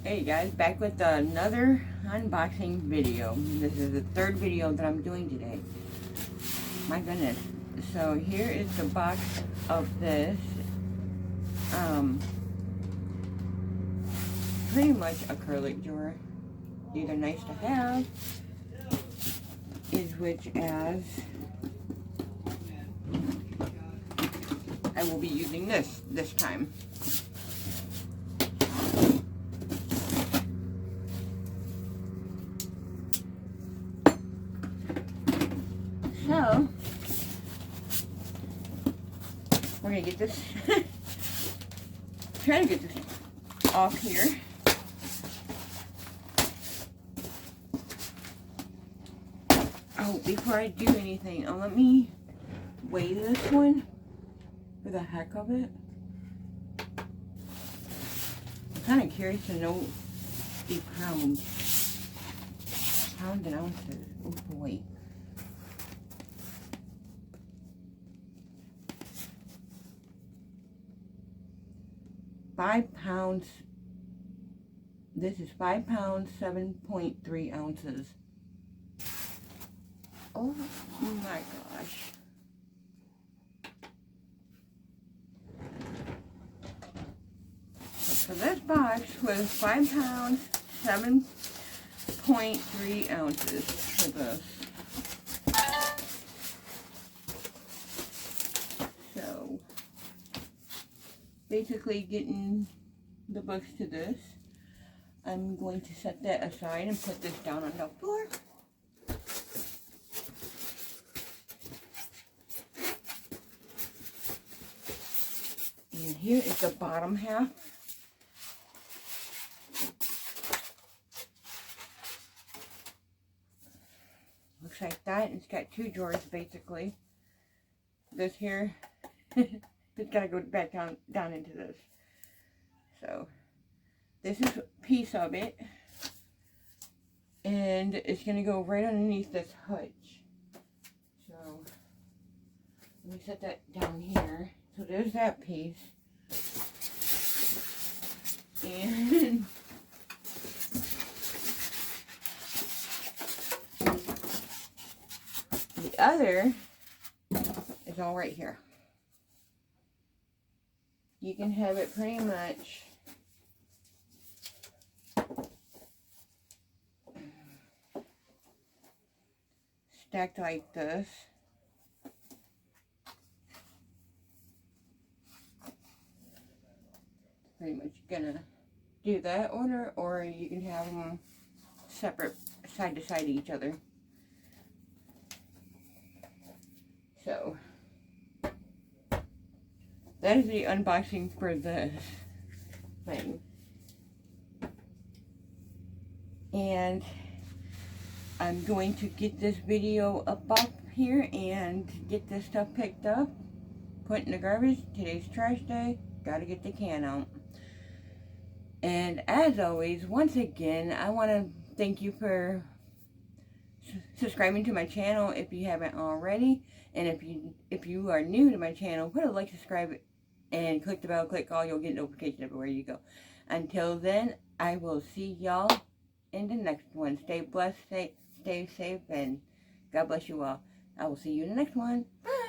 Hey guys, back with another unboxing video. This is the third video that I'm doing today. My goodness. So here is the box of this. Pretty much acrylic drawer. These are nice to have. Is which as I will be using this time. So, we're going to get this, try to get this off here. Oh, before I do anything, let me weigh this one for the heck of it. I'm kind of curious to know the pounds and ounces. Oh boy. £5. This is 5 pounds, 7.3 ounces. Oh my gosh. So this box was 5 pounds, 7.3 ounces for this. So, basically getting the books to this. I'm going to set that aside and put this down on the floor. And here is the bottom half. Looks like that. It's got 2 drawers basically. This here, it's got to go back down into this. So, this is a piece of it. And it's going to go right underneath this hutch. So, let me set that down here. So there's that piece. And the other is all right here. You can have it pretty much stacked like this. Pretty much gonna do that order, or you can have them separate side to side each other. So that is the unboxing for this thing. And I'm going to get this video up here and get this stuff picked up, put in the garbage. Today's trash day. Gotta get the can out. And as always, once again, I want to thank you for subscribing to my channel if you haven't already. And if you are new to my channel, put a like, subscribe, and click the bell, click all. You'll get notifications everywhere you go. Until then, I will see y'all in the next one. Stay blessed, stay safe, and God bless you all. I will see you in the next one. Bye.